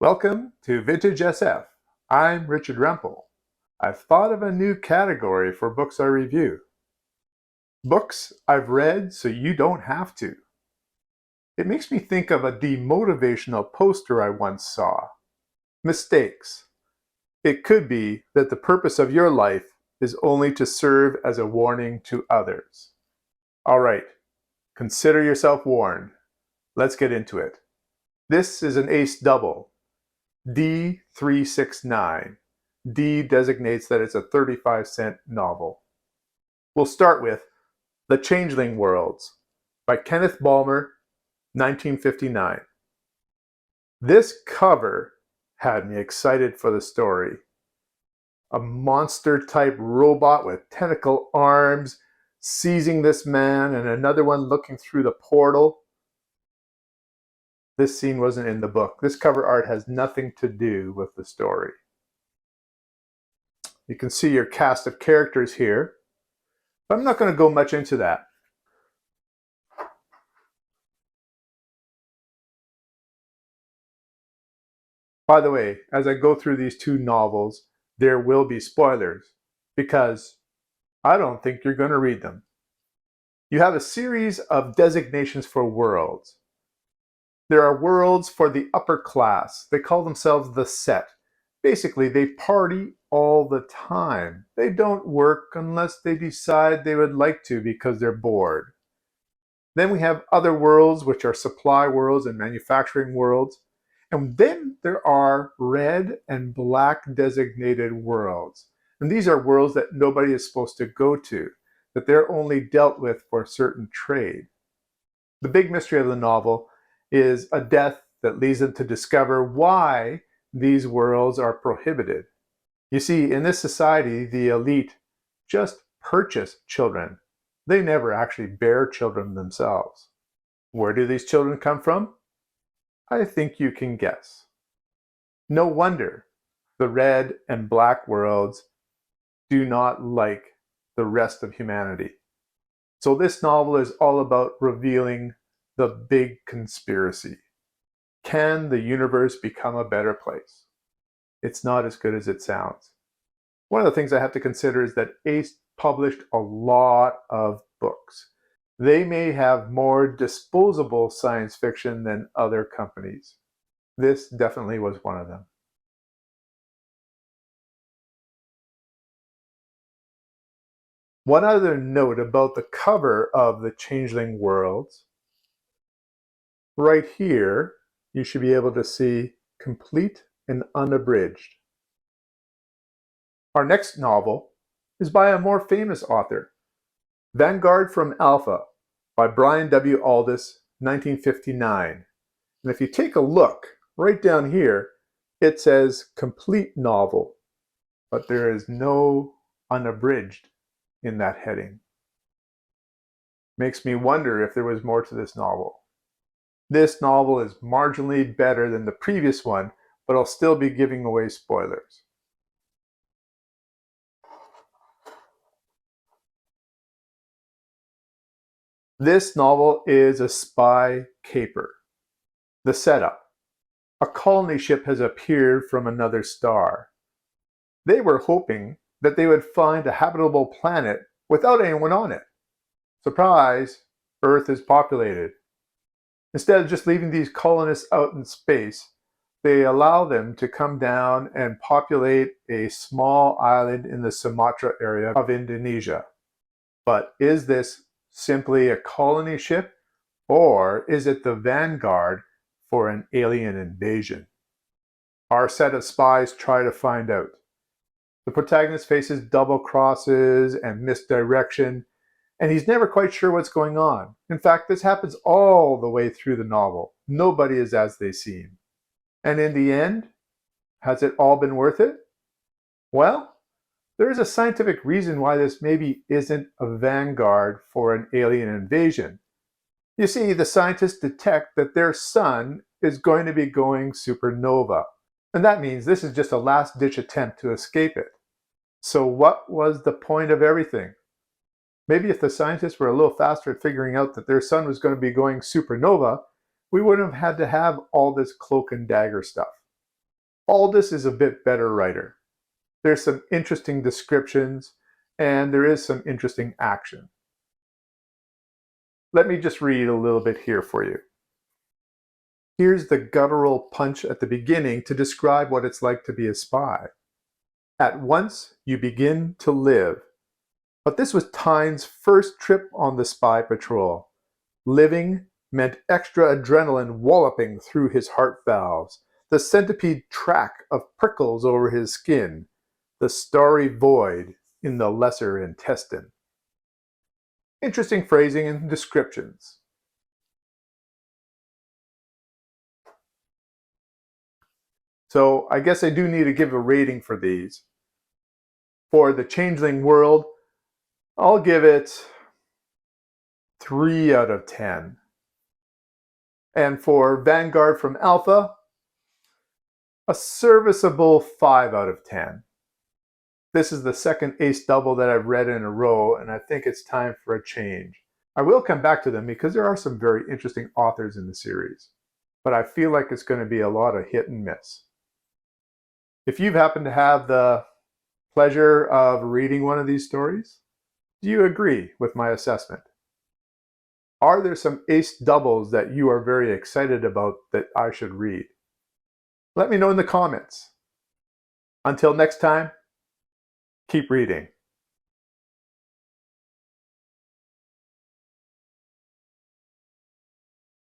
Welcome to Vintage SF. I'm Richard Rempel. I've thought of a new category for books I review. Books I've read so you don't have to. It makes me think of a demotivational poster I once saw. Mistakes. It could be that the purpose of your life is only to serve as a warning to others. All right, consider yourself warned. Let's get into it. This is an ace double. D-369. D designates that it's a 35-cent novel. We'll start with The Changeling Worlds by Kenneth Bulmer, 1959. This cover had me excited for the story. A monster-type robot with tentacle arms seizing this man and another one looking through the portal. This scene wasn't in the book. This cover art has nothing to do with the story. You can see your cast of characters here, but I'm not going to go much into that. By the way, as I go through these two novels, there will be spoilers, because I don't think you're going to read them. You have a series of designations for worlds. There are worlds for the upper class. They call themselves the set. Basically, they party all the time. They don't work unless they decide they would like to because they're bored. Then we have other worlds, which are supply worlds and manufacturing worlds. And then there are red and black designated worlds. And these are worlds that nobody is supposed to go to, that they're only dealt with for certain trade. The big mystery of the novel is a death that leads them to discover why these worlds are prohibited. You see, in this society, the elite just purchase children. They never actually bear children themselves. Where do these children come from? I think you can guess. No wonder the red and black worlds do not like the rest of humanity. So this novel is all about revealing the big conspiracy. Can the universe become a better place? It's not as good as it sounds. One of the things I have to consider is that Ace published a lot of books. They may have more disposable science fiction than other companies. This definitely was one of them. One other note about the cover of The Changeling Worlds. Right here, you should be able to see complete and unabridged. Our next novel is by a more famous author, Vanguard from Alpha by Brian W. Aldiss, 1959. And if you take a look right down here, it says complete novel, but there is no unabridged in that heading. Makes me wonder if there was more to this novel. This novel is marginally better than the previous one, but I'll still be giving away spoilers. This novel is a spy caper. The setup. A colony ship has appeared from another star. They were hoping that they would find a habitable planet without anyone on it. Surprise! Earth is populated. Instead of just leaving these colonists out in space, they allow them to come down and populate a small island in the Sumatra area of Indonesia. But is this simply a colony ship, or is it the Vanguard for an alien invasion? Our set of spies try to find out. The protagonist faces double crosses and misdirection, and he's never quite sure what's going on. In fact, this happens all the way through the novel. Nobody is as they seem. And in the end, has it all been worth it? Well, there is a scientific reason why this maybe isn't a vanguard for an alien invasion. You see, the scientists detect that their sun is going to be going supernova. And that means this is just a last-ditch attempt to escape it. So what was the point of everything? Maybe if the scientists were a little faster at figuring out that their sun was going to be going supernova, we wouldn't have had to have all this cloak and dagger stuff. Aldiss is a bit better writer. There's some interesting descriptions, and there is some interesting action. Let me just read a little bit here for you. Here's the guttural punch at the beginning to describe what it's like to be a spy. At once you begin to live. But this was Tyne's first trip on the spy patrol. Living meant extra adrenaline walloping through his heart valves, the centipede track of prickles over his skin, the starry void in the lesser intestine. Interesting phrasing and descriptions. So I guess I do need to give a rating for these. For the Changeling world, I'll give it 3 out of 10. And for Vanguard from Alpha, a serviceable 5 out of 10. This is the second ace double that I've read in a row, and I think it's time for a change. I will come back to them because there are some very interesting authors in the series, but I feel like it's going to be a lot of hit and miss. If you've happened to have the pleasure of reading one of these stories, do you agree with my assessment? Are there some ace doubles that you are very excited about that I should read? Let me know in the comments. Until next time, keep reading.